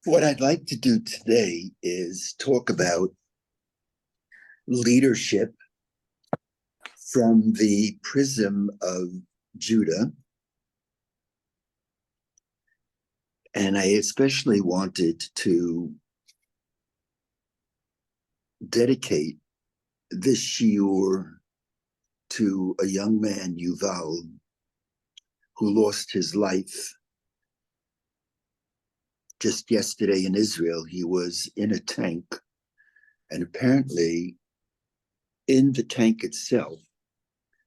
What I'd like to do today is talk about leadership from the prism of Judah. And I especially wanted to dedicate this shiur to a young man, Yuval, who lost his life just yesterday in Israel. He was in a tank, and apparently in the tank itself,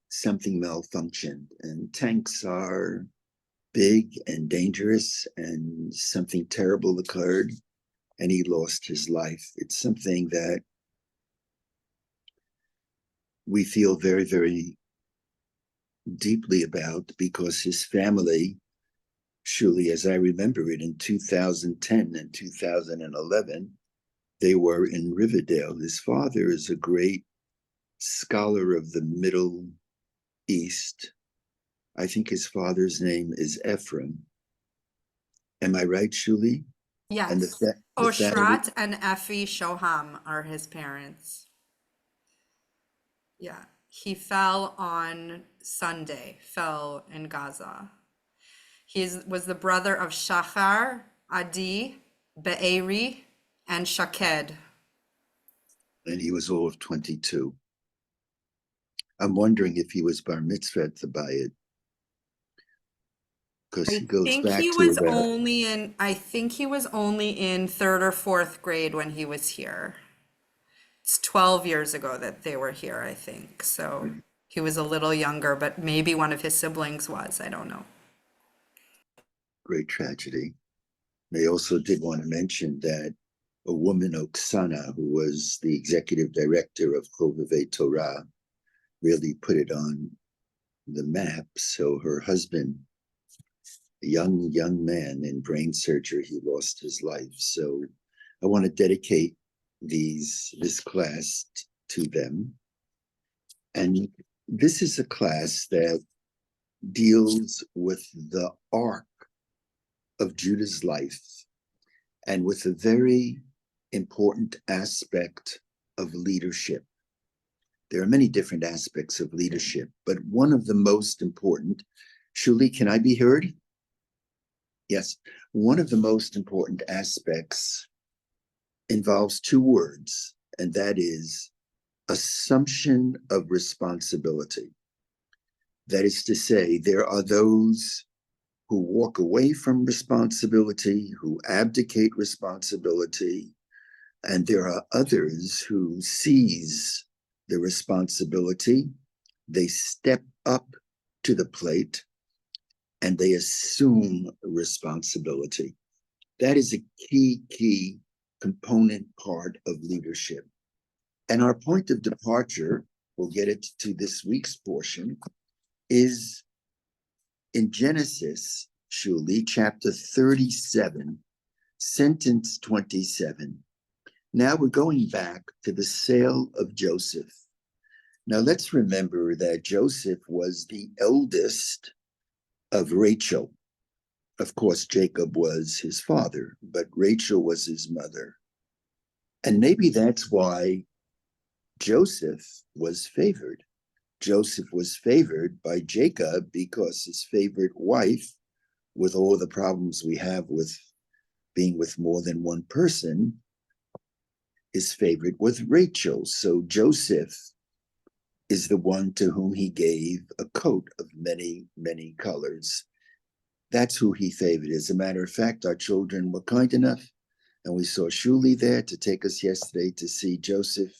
something malfunctioned. And tanks are big and dangerous, and something terrible occurred, and he lost his life. It's something that we feel very, very deeply about because his family, surely as I remember it, in 2010 and 2011, they were in Riverdale. His father is a great scholar of the Middle East. I think his father's name is Ephraim. Am I right, Shuli? And Yes. the family, Oshrat and Effie Shoham are his parents. Yeah. He fell on Sunday, fell in Gaza. Was the brother of Shachar, Adi, Be'eri, and Shaked. and he was all of 22. I'm wondering if he was bar mitzvah by it because he goes back to about I think he was only in third or fourth grade when he was here. It's 12 years ago that they were here, I think. So he was a little younger, but maybe one of his siblings was. I don't know. great tragedy. They also did want to mention that a woman, Oksana, who was the executive director of Chovevei Torah, really put it on the map. So her husband, a young man in brain surgery, he lost his life. So I want to dedicate this class to them. And this is a class that deals with the arc of Judah's life and with a very important aspect of leadership. There are many different aspects of leadership, but one of the most important, Shuli, can I be heard? Yes. One of the most important aspects involves two words, and that is assumption of responsibility. That is to say, there are those who walk away from responsibility, who abdicate responsibility, and there are others who seize the responsibility. They step up to the plate and they assume responsibility. That is a key component part of leadership. And our point of departure, we'll get it to this week's portion, is in Genesis, Shuli, chapter 37, sentence 27. Now we're going back to the sale of Joseph. Now let's remember that Joseph was the eldest of Rachel. Of course, Jacob was his father, but Rachel was his mother. And maybe that's why Joseph was favored. Joseph was favored by Jacob because his favorite wife, with all the problems we have with being with more than one person, his favorite was Rachel. So Joseph is the one to whom he gave a coat of many colors. That's who he favored. As a matter of fact, our children were kind enough, and we saw Shuli there to take us yesterday to see Joseph.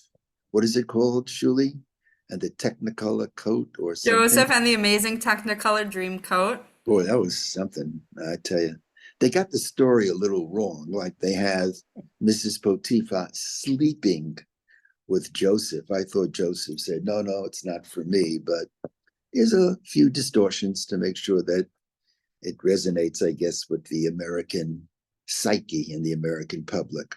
What is it called, Shuli? And the Technicolor coat or something? Joseph and the Amazing Technicolor Dream Coat. Boy, that was something, I tell you. They got the story a little wrong. Like they have Mrs. Potiphar sleeping with Joseph. I thought Joseph said, no, it's not for me. But there's a few distortions to make sure that it resonates, I guess, with the American psyche and the American public.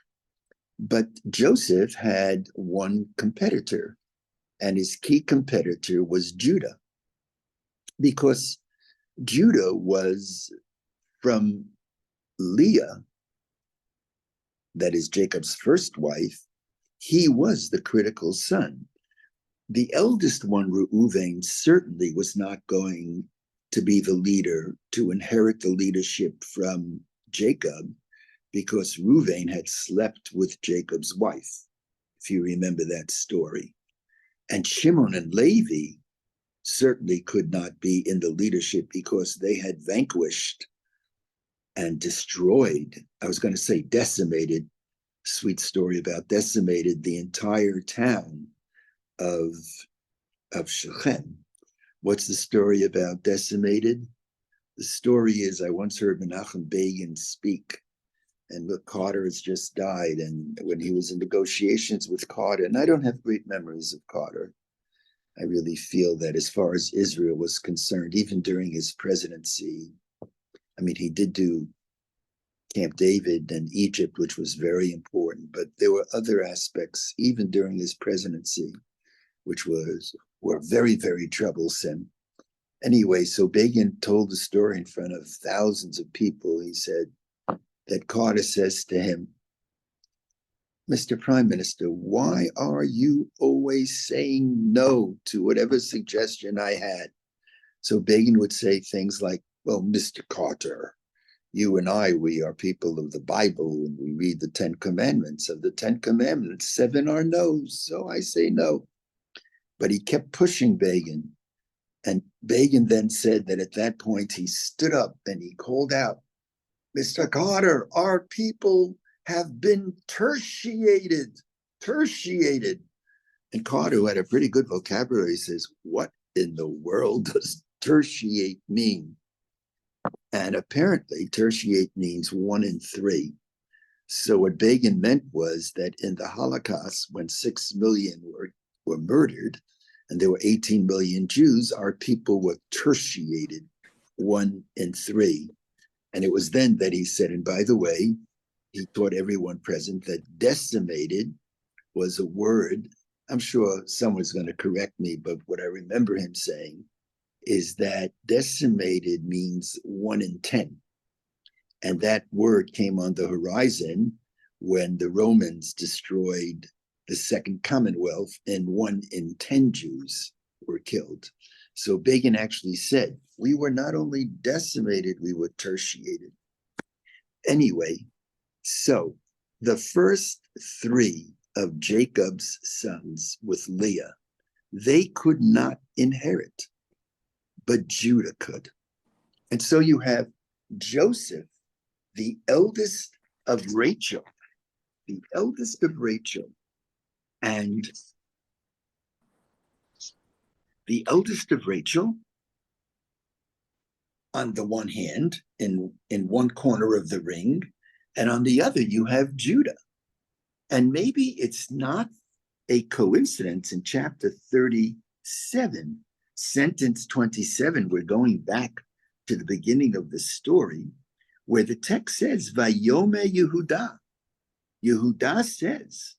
But Joseph had one competitor, and his key competitor was Judah, because Judah was from Leah, that is Jacob's first wife, he was the critical son. The eldest one, Reuven, certainly was not going to be the leader, to inherit the leadership from Jacob, because Reuven had slept with Jacob's wife, if you remember that story. And Shimon and Levi certainly could not be in the leadership because they had vanquished and destroyed, I was going to say decimated, sweet story about decimated the entire town of Shechem. What's the story about decimated? The story is, I once heard Menachem Begin speak, and look, Carter has just died, and when he was in negotiations with Carter, and I don't have great memories of Carter, I really feel that as far as Israel was concerned, even during his presidency, I mean, he did do Camp David and Egypt, which was very important, but there were other aspects, even during his presidency, which were very, very troublesome. Anyway, so Begin told the story in front of thousands of people. He said that Carter says to him, Mr. Prime Minister, why are you always saying no to whatever suggestion I had? So Begin would say things like, well, Mr. Carter, you and I, we are people of the Bible, and we read the 10 Commandments. Of the 10 Commandments, 7 are no's, so I say no. But he kept pushing Begin. And Begin then said that at that point he stood up and he called out, Mr. Carter, our people have been tertiated. And Carter, who had a pretty good vocabulary, says, what in the world does tertiate mean? And apparently tertiate means 1 in 3. So what Begin meant was that in the Holocaust, when 6 million were murdered, and there were 18 million Jews, our people were tertiated 1 in 3. And it was then that he said, and by the way, he taught everyone present that decimated was a word. I'm sure someone's going to correct me, but what I remember him saying is that decimated means 1 in 10. And that word came on the horizon when the Romans destroyed the Second Commonwealth and 1 in 10 Jews were killed. So Begin actually said, we were not only decimated, we were tertiated. Anyway, so the first 3 of Jacob's sons with Leah, they could not inherit, but Judah could. And so you have Joseph, the eldest of Rachel, and the eldest of Rachel, on the one hand, in one corner of the ring, and on the other, you have Judah. And maybe it's not a coincidence in chapter 37, sentence 27, we're going back to the beginning of the story, where the text says, Vayome Yehuda. Yehuda says,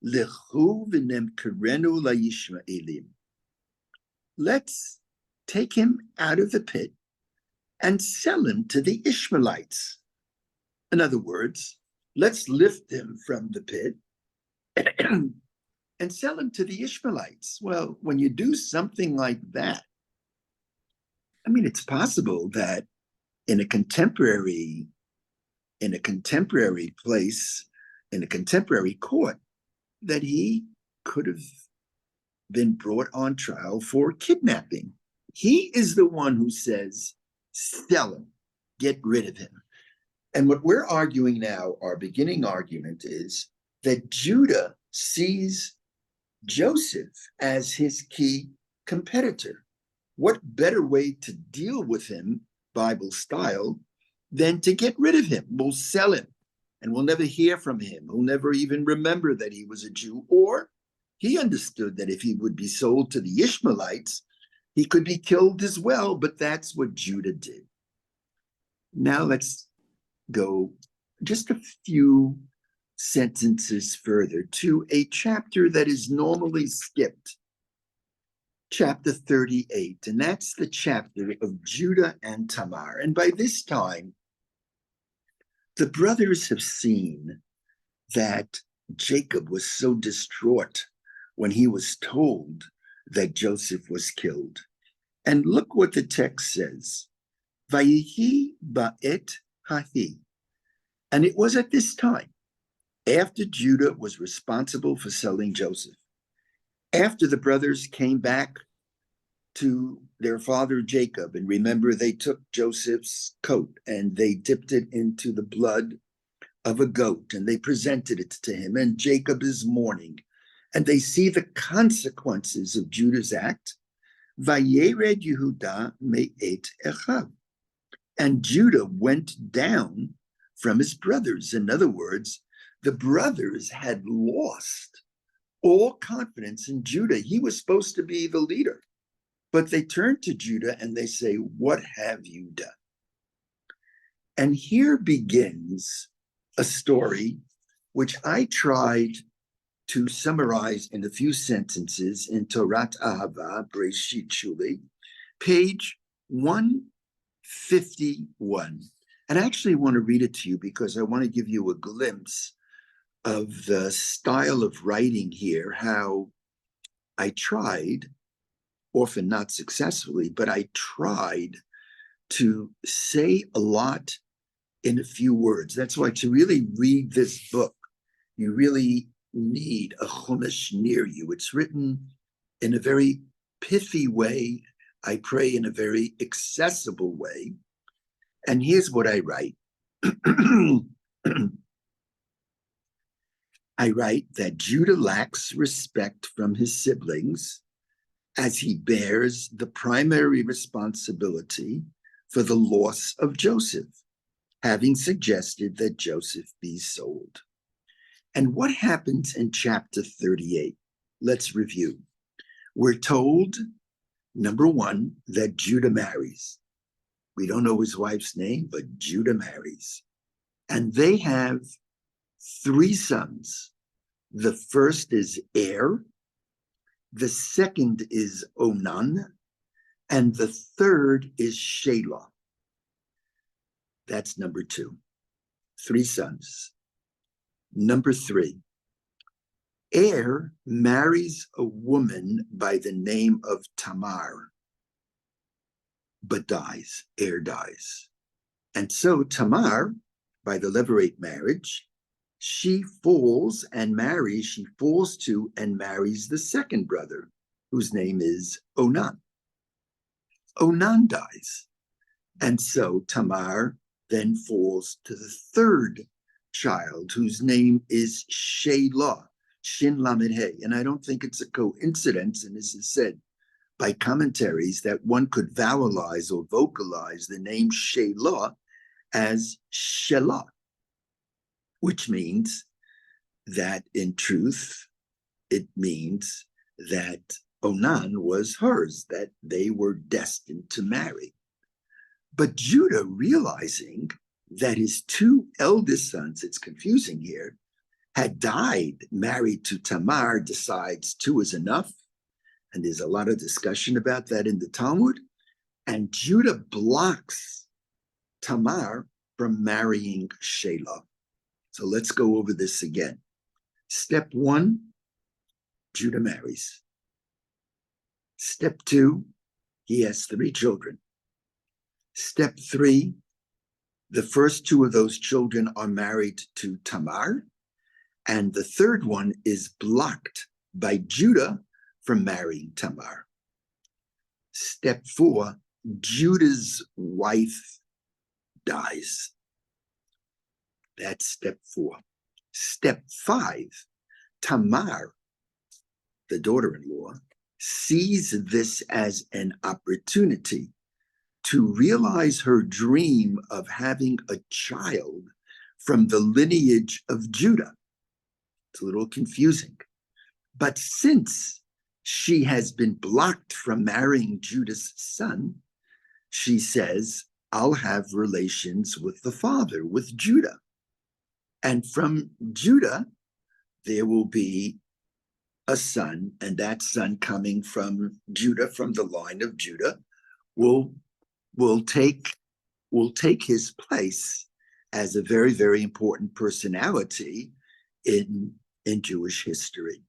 Lechu v'nemkerenu la'yishmaelim. Let's take him out of the pit and sell him to the Ishmaelites. In other words, let's lift him from the pit and sell him to the Ishmaelites. Well, when you do something like that, I mean, it's possible that in a contemporary place, in a contemporary court, that he could have been brought on trial for kidnapping. He is the one who says, sell him, get rid of him. And what we're arguing now, our beginning argument is that Judah sees Joseph as his key competitor. What better way to deal with him, Bible style, than to get rid of him? We'll sell him and we'll never hear from him. We'll never even remember that he was a Jew. Or he understood that if he would be sold to the Ishmaelites, he could be killed as well, but that's what Judah did. Now let's go just a few sentences further to a chapter that is normally skipped, chapter 38, and that's the chapter of Judah and Tamar. And by this time, the brothers have seen that Jacob was so distraught when he was told that Joseph was killed. And look what the text says. Vayihi ba'et hahi. And it was at this time, after Judah was responsible for selling Joseph, after the brothers came back to their father Jacob, and remember, they took Joseph's coat and they dipped it into the blood of a goat and they presented it to him, and Jacob is mourning, and they see the consequences of Judah's act. Vayered Yehuda me'et Echav. And Judah went down from his brothers. In other words, the brothers had lost all confidence in Judah. He was supposed to be the leader. But they turn to Judah and they say, "What have you done?" And here begins a story which I tried to summarize in a few sentences in Torat Ahava, Breshit Shuli, page 151. And I actually want to read it to you because I want to give you a glimpse of the style of writing here, how I tried, often not successfully, but I tried to say a lot in a few words. That's why to really read this book, you really need a chumash near you. It's written in a very pithy way, I pray in a very accessible way. And here's what I write. I write that Judah lacks respect from his siblings as he bears the primary responsibility for the loss of Joseph, having suggested that Joseph be sold. And what happens in chapter 38? Let's review. We're told, number one, that Judah marries. We don't know his wife's name, but Judah marries. And they have 3 sons. The first is Er, the second is Onan, and the third is Shelah. That's number 2. 3 sons. Number 3, Er marries a woman by the name of Tamar, but dies. Er dies. And so Tamar, by the Levirate marriage, she falls to and marries the second brother, whose name is Onan. Onan dies. And so Tamar then falls to the third child, whose name is Shelah, Shin Lamed He. And I don't think it's a coincidence, and this is said by commentaries, that one could vowelize or vocalize the name Shelah as Shelah, which means that in truth, it means that Onan was hers, that they were destined to marry. But Judah, realizing that his 2 eldest sons, it's confusing here, had died married to Tamar, decides 2 is enough. And there's a lot of discussion about that in the Talmud. And Judah blocks Tamar from marrying Shelah. So let's go over this again. Step 1, Judah marries. Step 2, he has 3 children. Step 3, the first 2 of those children are married to Tamar, and the third one is blocked by Judah from marrying Tamar. Step 4, Judah's wife dies. That's step 4. Step 5, Tamar, the daughter-in-law, sees this as an opportunity to realize her dream of having a child from the lineage of Judah. It's a little confusing. But since she has been blocked from marrying Judah's son, she says, I'll have relations with the father, with Judah. And from Judah, there will be a son, and that son coming from Judah, from the line of Judah, will take his place as a very, very important personality in Jewish history.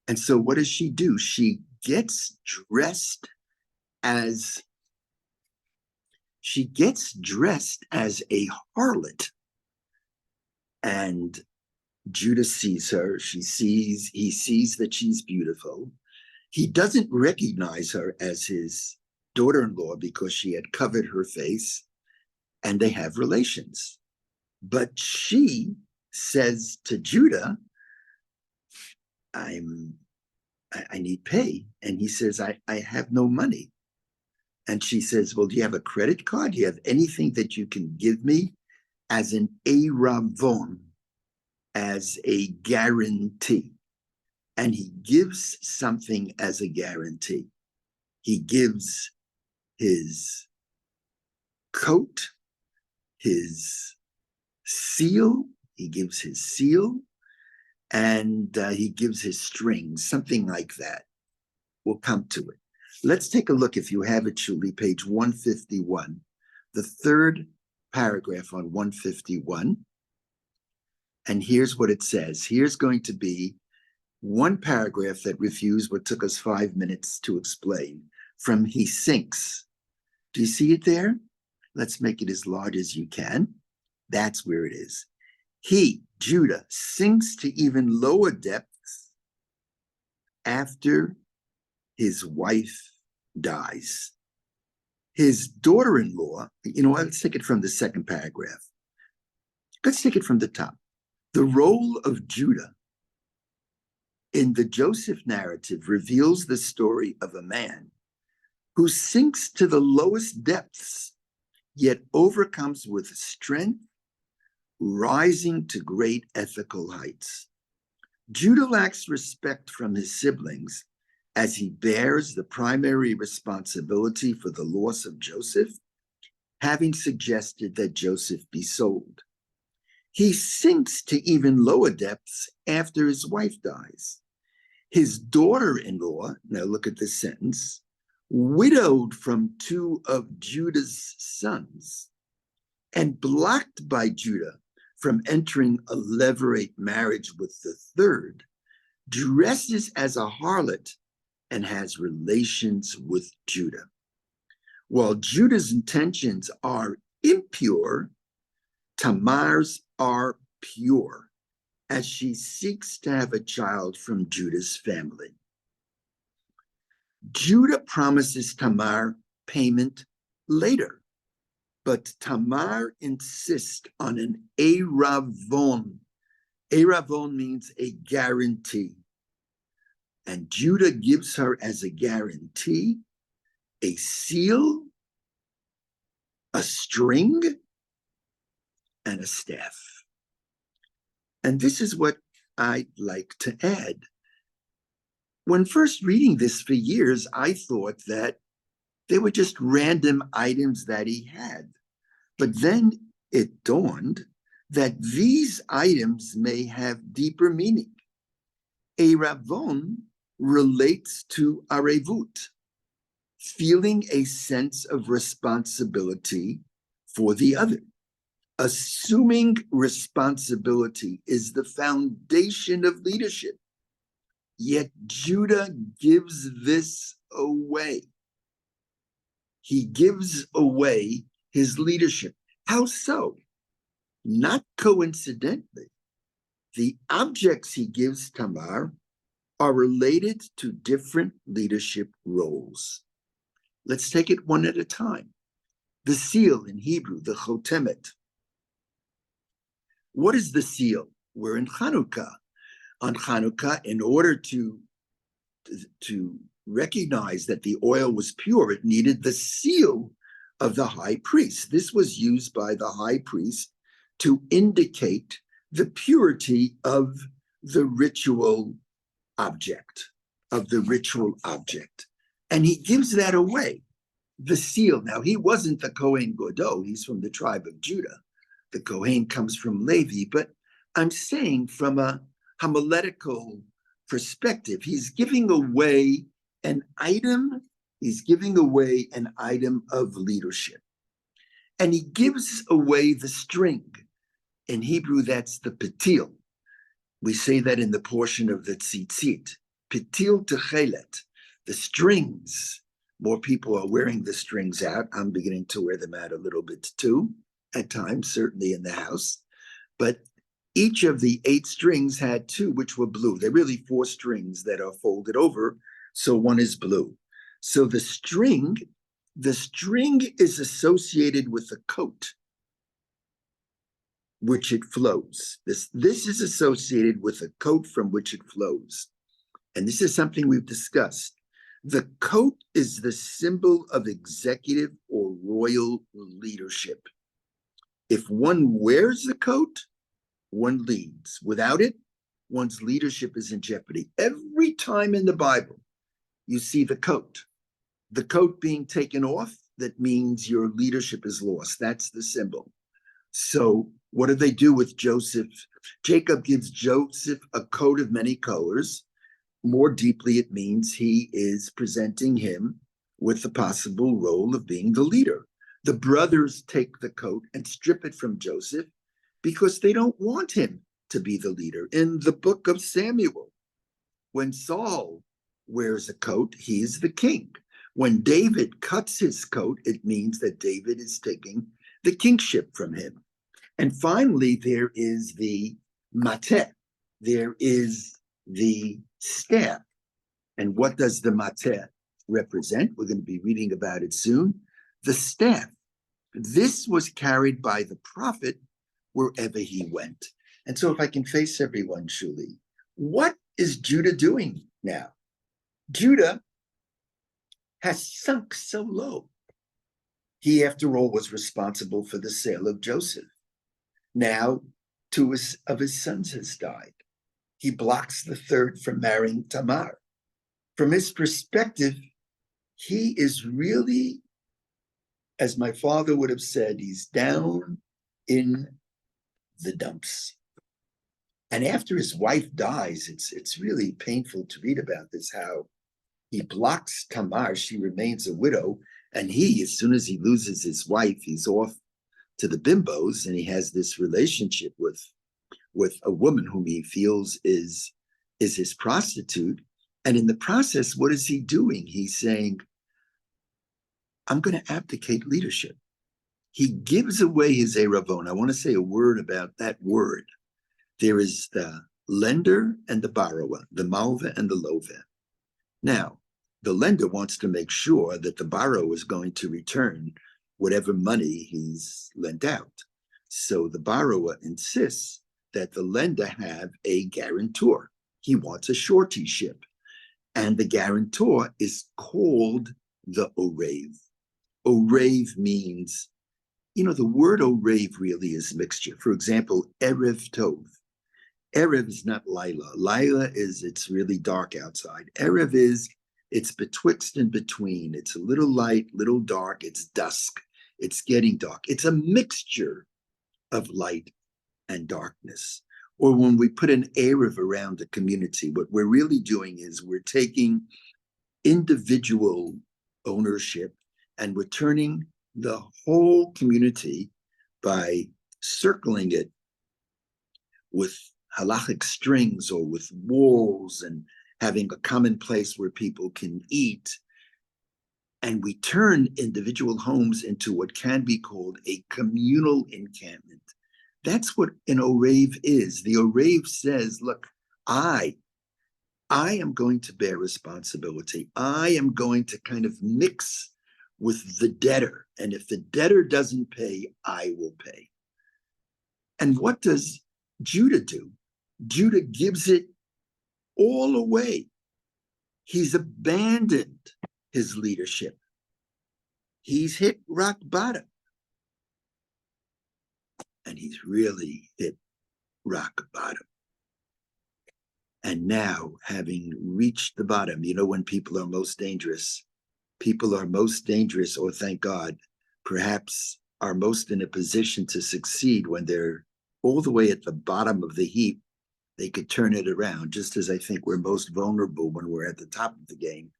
And so what does she do? She gets dressed as a harlot. And Judah sees her. He sees that she's beautiful. He doesn't recognize her as his daughter-in-law because she had covered her face, and they have relations. But she says to Judah, I need pay. And he says, I have no money. And she says, well, do you have a credit card? Do you have anything that you can give me as an eravon, as a guarantee? And he gives something as a guarantee. He gives his coat, his seal, he gives his seal, and he gives his strings, something like that. We'll come to it. Let's take a look, if you have it, Shuli, page 151, the third paragraph on 151. And here's what it says. Here's going to be one paragraph that reviews what took us 5 minutes to explain from he sinks. Do you see it there? Let's make it as large as you can. That's where it is. He, Judah, sinks to even lower depths after his wife dies. His daughter-in-law, let's take it from the second paragraph. Let's take it from the top. The role of Judah in the Joseph narrative reveals the story of a man who sinks to the lowest depths, yet overcomes with strength, rising to great ethical heights. Judah lacks respect from his siblings as he bears the primary responsibility for the loss of Joseph, having suggested that Joseph be sold. He sinks to even lower depths after his wife dies. His daughter-in-law, now look at this sentence, widowed from 2 of Judah's sons and blocked by Judah from entering a levirate marriage with the third, dresses as a harlot and has relations with Judah. While Judah's intentions are impure, Tamar's are pure, as she seeks to have a child from Judah's family. Judah promises Tamar payment later, but Tamar insists on an eravon. Eravon means a guarantee. And Judah gives her as a guarantee a seal, a string, and a staff. And this is what I'd like to add. When first reading this for years, I thought that they were just random items that he had. But then it dawned that these items may have deeper meaning. Eravon relates to arevut, feeling a sense of responsibility for the other. Assuming responsibility is the foundation of leadership. Yet Judah gives this away. He gives away his leadership. How so? Not coincidentally, the objects he gives Tamar are related to different leadership roles. Let's take it one at a time. The seal in Hebrew, the chotemet. What is the seal? We're in Hanukkah. On Hanukkah, in order to recognize that the oil was pure, it needed the seal of the high priest. This was used by the high priest to indicate the purity of the ritual object, And he gives that away, the seal. Now, he wasn't the Kohen Gadol. He's from the tribe of Judah. The Kohen comes from Levi, but I'm saying from a homiletical perspective, he's giving away an item of leadership. And he gives away the string. In Hebrew, that's the patil. We say that in the portion of the tzitzit, pitil techelet, the strings. More people are wearing the strings out. I'm beginning to wear them out a little bit too, at times, certainly in the house. But each of the 8 strings had 2, which were blue. They're really 4 strings that are folded over, so one is blue. So the string is associated with the coat, which it flows. This is associated with a coat from which it flows. And this is something we've discussed. The coat is the symbol of executive or royal leadership. If one wears the coat, one leads. Without it, one's leadership is in jeopardy. Every time in the Bible, you see the coat being taken off, that means your leadership is lost. That's the symbol. So what do they do with Joseph? Jacob gives Joseph a coat of many colors. More deeply, it means he is presenting him with the possible role of being the leader. The brothers take the coat and strip it from Joseph because they don't want him to be the leader. In the book of Samuel, when Saul wears a coat, he's the king. When David cuts his coat, it means that David is taking the kingship from him. And finally, there is the mateh. There is the staff. And what does the mateh represent? We're going to be reading about it soon. The staff. This was carried by the prophet wherever he went. And so if I can face everyone, Shuli, what is Judah doing now? Judah has sunk so low. He, after all, was responsible for the sale of Joseph. Now, 2 of his sons has died. He blocks the 3rd from marrying Tamar. From his perspective, he is really, as my father would have said, he's down in the dumps. And after his wife dies, it's really painful to read about this, how he blocks Tamar. She remains a widow. And he, as soon as he loses his wife, he's off to the bimbos, and he has this relationship with a woman whom he feels is his prostitute. And in the process, what is he doing? He's saying, I'm going to abdicate leadership. He gives away his eravon. I want to say a word about that word. There is the lender and the borrower, the malva and the lova. Now, the lender wants to make sure that the borrower is going to return whatever money he's lent out. So the borrower insists that the lender have a guarantor. He wants a suretyship. And the guarantor is called the orev. Orev means, the word orev really is mixture. For example, erev tov. Erev is not Lila. Lila is, it's really dark outside. Erev is, it's betwixt and between. It's a little light, little dark. It's dusk. It's getting dark. It's a mixture of light and darkness. Or when we put an Erev around a community, what we're really doing is we're taking individual ownership and we're turning the whole community by circling it with halachic strings or with walls and having a common place where people can eat. And we turn individual homes into what can be called a communal encampment. That's what an Orev is. The Orev says, look, I am going to bear responsibility. I am going to kind of mix with the debtor. And if the debtor doesn't pay, I will pay. And what does Judah do? Judah gives it all away. He's abandoned his leadership. He's hit rock bottom. And he's really hit rock bottom. And now, having reached the bottom, when people are most dangerous, or thank God, perhaps are most in a position to succeed when they're all the way at the bottom of the heap. They could turn it around, just as I think we're most vulnerable when we're at the top of the game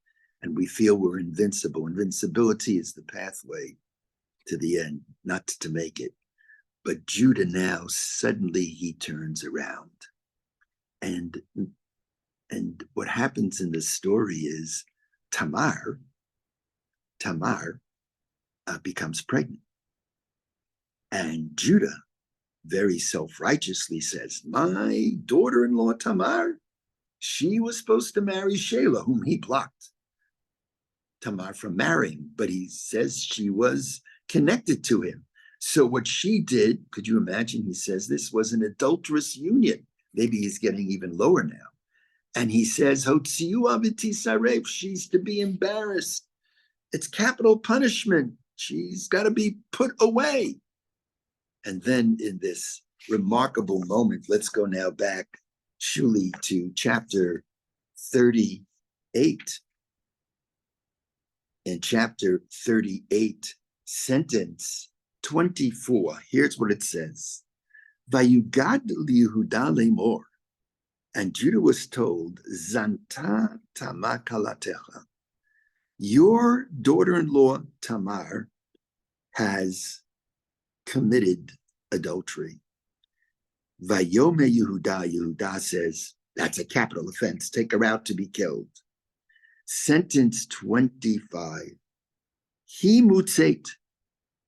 and we feel we're invincible. Invincibility is the pathway to the end, not to make it. But Judah now, suddenly he turns around. And what happens in this story is Tamar becomes pregnant. And Judah very self-righteously says, my daughter-in-law Tamar, she was supposed to marry Shelah, whom he blocked Tamar from marrying, but he says she was connected to him. So what she did, could you imagine, he says this was an adulterous union. Maybe he's getting even lower now. And he says, she's to be embarrassed. It's capital punishment. She's got to be put away. And then in this remarkable moment, let's go now back, Shuli, to chapter 38. In chapter 38, sentence 24, here's what it says. Vayugad liYehuda lemor, and Judah was told, Zanta Tamar kalatecha, your daughter-in-law Tamar has committed adultery. Vayome Yehuda, Yehuda says, that's a capital offense, take her out to be killed. Sentence 25, he mutzet,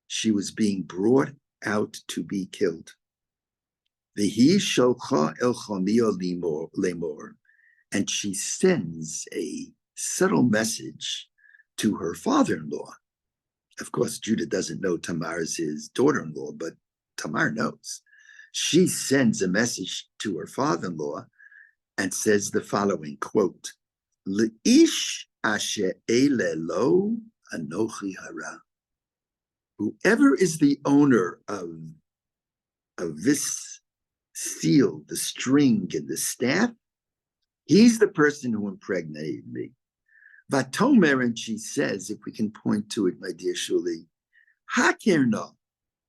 she was being brought out to be killed. Vehi sholcha el chamio lemor, and she sends a subtle message to her father-in-law. Of course, Judah doesn't know Tamar is his daughter-in-law, but Tamar knows. She sends a message to her father-in-law and says the following, quote, Le'ish asher elelo anochi hara. Whoever is the owner of this seal, the string and the staff, he's the person who impregnated me. Vatomer, and she says, if we can point to it, my dear Shuli, Hakerna,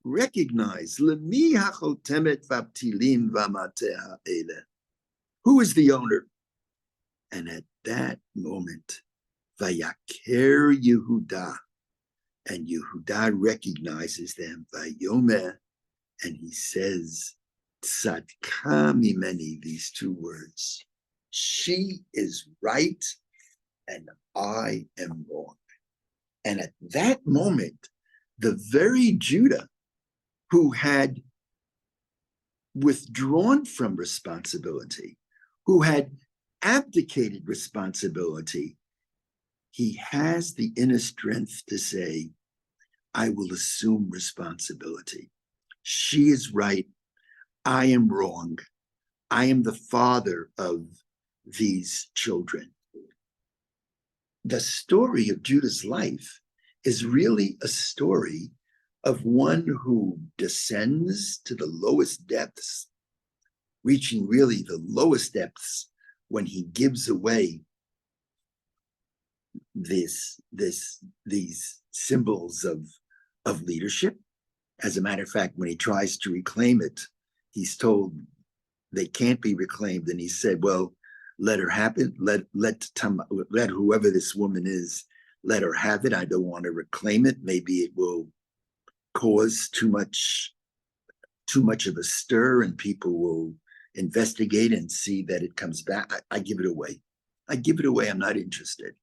recognize, Lemi hachotemet vaptilim vamateha ele. Who is the owner? And at that moment, Vayaker Yehuda, and Yehuda recognizes them, Vayomer, and he says, Tzadka mimeni, these two words. She is right, and I am wrong. And at that moment, the very Judah who had withdrawn from responsibility, who had abdicated responsibility, he has the inner strength to say, I will assume responsibility. She is right. I am wrong. I am the father of these children. The story of Judah's life is really a story of one who descends to the lowest depths, reaching really the lowest depths when he gives away these symbols of leadership. As a matter of fact, when he tries to reclaim it, he's told they can't be reclaimed. And he said, well, let her have it. Let whoever this woman is, let her have it. I don't want to reclaim it. Maybe it will cause too much of a stir and people will investigate and see that it comes back. I give it away. I give it away. I'm not interested.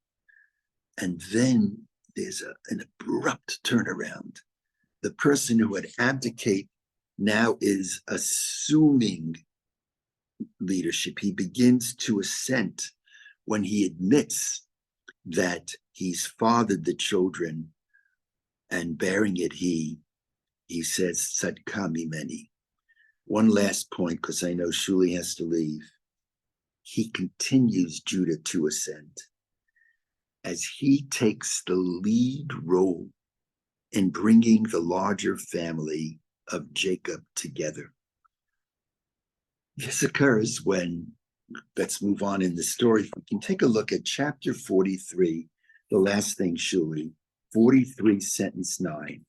And then there's an abrupt turnaround. The person who had abdicated now is assuming leadership. He begins to assent when he admits that he's fathered the children, and bearing it, he says, Tzadka mimeni. One last point, because I know Shuli has to leave. He continues Judah to assent as he takes the lead role in bringing the larger family of Jacob together. This occurs when, let's move on in the story. We can take a look at chapter 43, the last thing, Shuli, 43, sentence 9.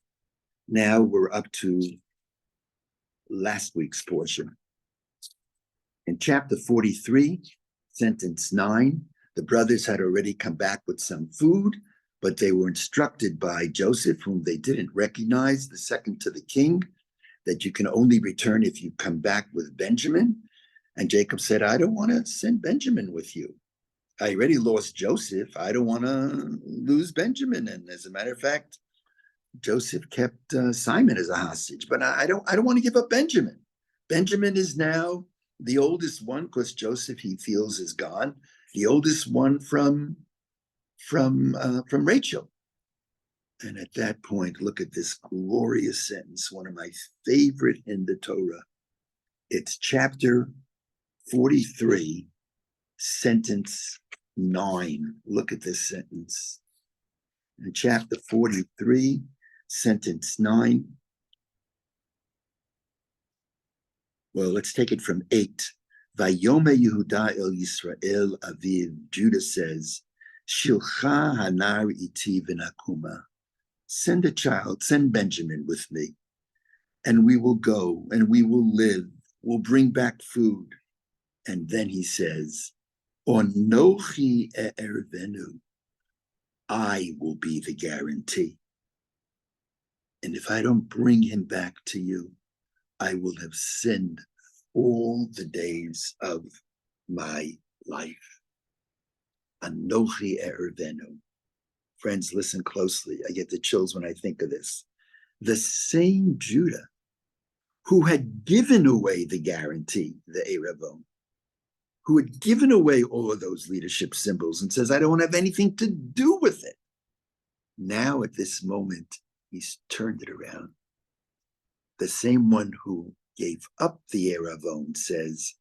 Now we're up to last week's portion. In chapter 43, sentence 9, the brothers had already come back with some food, but they were instructed by Joseph, whom they didn't recognize, the second to the king, that you can only return if you come back with Benjamin. And Jacob said, I don't want to send Benjamin with you. I already lost Joseph. I don't want to lose Benjamin. And as a matter of fact, Joseph kept Simon as a hostage, but I don't want to give up Benjamin. Benjamin is now the oldest one because Joseph he feels is gone. The oldest one from Rachel. And at that point, look at this glorious sentence, one of my favorite in the Torah. It's chapter 43, sentence 9. Look at this sentence. In chapter 43, sentence 9. Well, let's take it from 8. Vayome Yehuda el Yisrael aviv. Judah says, Shilcha hanar iti v'nakuma. Send a child, send Benjamin with me, and we will go and we will live. We'll bring back food. And then he says, Onochi e'ervenu. I will be the guarantee. And if I don't bring him back to you, I will have sinned all the days of my life. Anochi e'ervenu. Friends, listen closely. I get the chills when I think of this. The same Judah who had given away the guarantee, the Eravon, who had given away all of those leadership symbols and says, I don't have anything to do with it. Now at this moment, he's turned it around. The same one who gave up the Eravon says,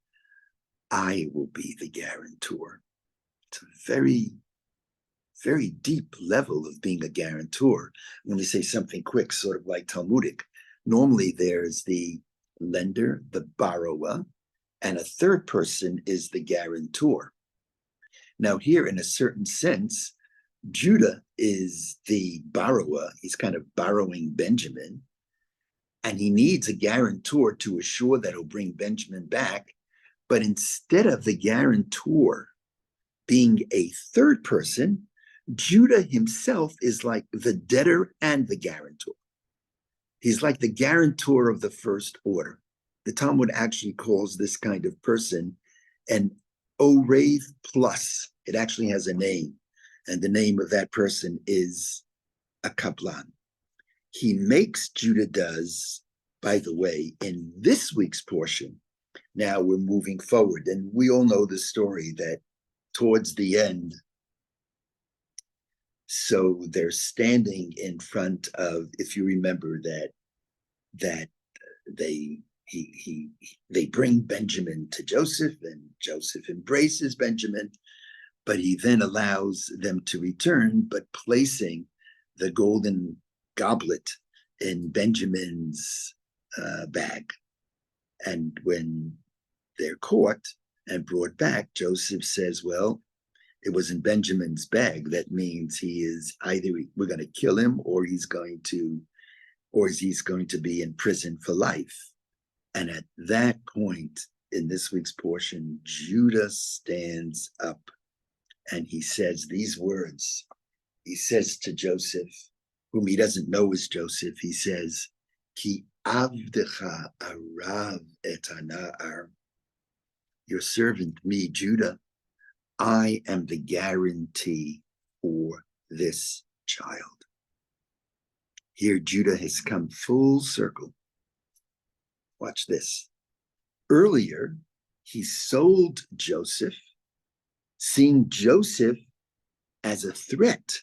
I will be the guarantor. It's a very, very deep level of being a guarantor. Let me say something quick, sort of like Talmudic. Normally there's the lender, the borrower, and a third person is the guarantor. Now here, in a certain sense, Judah is the borrower. He's kind of borrowing Benjamin, and he needs a guarantor to assure that he'll bring Benjamin back. But instead of the guarantor being a third person, Judah himself is like the debtor and the guarantor. He's like the guarantor of the first order. The Talmud actually calls this kind of person an Orev plus. It actually has a name, and the name of that person is a Kaplan. Judah does, by the way, in this week's portion. Now we're moving forward, and we all know the story that towards the end, so they're standing in front of, if you remember that they bring Benjamin to Joseph, and Joseph embraces Benjamin, but he then allows them to return, but placing the golden goblet in Benjamin's bag. And when they're caught and brought back, Joseph says, well, it was in Benjamin's bag. That means he is either we're going to kill him, or he's going to be in prison for life. And at that point in this week's portion, Judah stands up and he says these words. He says to Joseph, whom he doesn't know is Joseph, he says, Ki avdecha arav et anar. Your servant, me, Judah, I am the guarantee for this child. Here, Judah has come full circle. Watch this. Earlier, he sold Joseph, seeing Joseph as a threat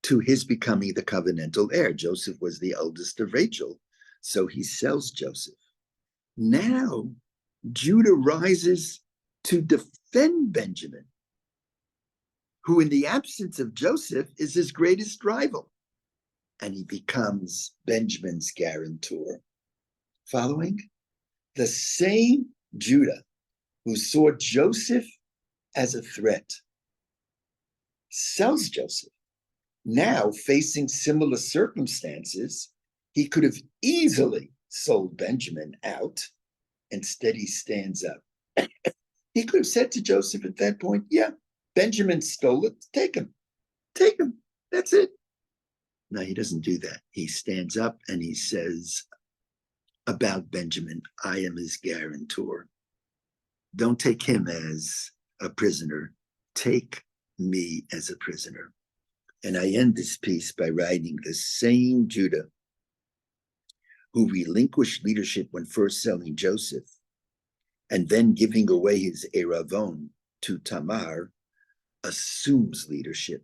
to his becoming the covenantal heir. Joseph was the eldest of Rachel, so he sells Joseph. Now, Judah rises to defend Benjamin, who in the absence of Joseph is his greatest rival, and he becomes Benjamin's guarantor. Following? The same Judah who saw Joseph as a threat sells Joseph. Now, facing similar circumstances, he could have easily sold Benjamin out. Instead, he stands up. He could have said to Joseph at that point, yeah, Benjamin stole it. Take him. Take him. That's it. No, he doesn't do that. He stands up and he says about Benjamin, I am his guarantor. Don't take him as a prisoner. Take me as a prisoner. And I end this piece by writing the same Judah who relinquished leadership when first selling Joseph and then giving away his Eravon to Tamar assumes leadership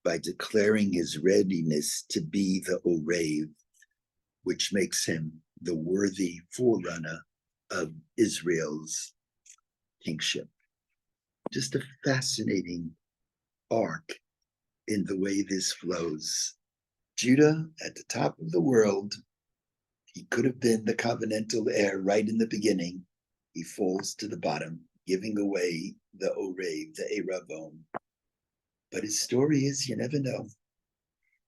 by declaring his readiness to be the Orev, which makes him the worthy forerunner of Israel's kingship. Just a fascinating arc in the way this flows. Judah at the top of the world, he could have been the covenantal heir right in the beginning. He falls to the bottom, giving away the Orev, the Eravon. But his story is, you never know.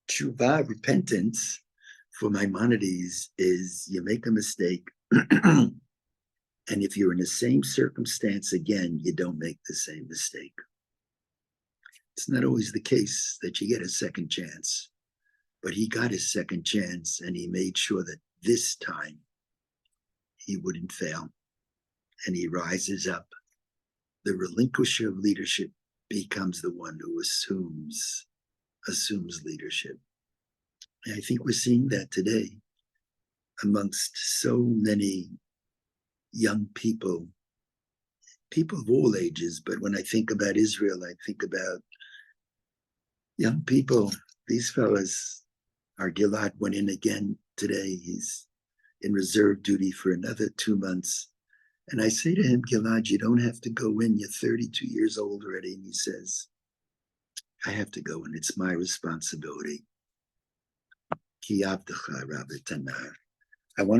Tshuva, repentance, for Maimonides, is you make a mistake, and if you're in the same circumstance again, you don't make the same mistake. It's not always the case that you get a second chance, but he got his second chance, and he made sure that this time he wouldn't fail, and he rises up. The relinquisher of leadership becomes the one who assumes leadership. And I think we're seeing that today amongst so many young people of all ages. But when I think about Israel, I think about young people. These fellas, our Gilad went in again today. He's in reserve duty for another 2 months. And I say to him, Gilad, you don't have to go in. You're 32 years old already. And he says, I have to go in. It's my responsibility. Ki avdecha Rabbi Tamar.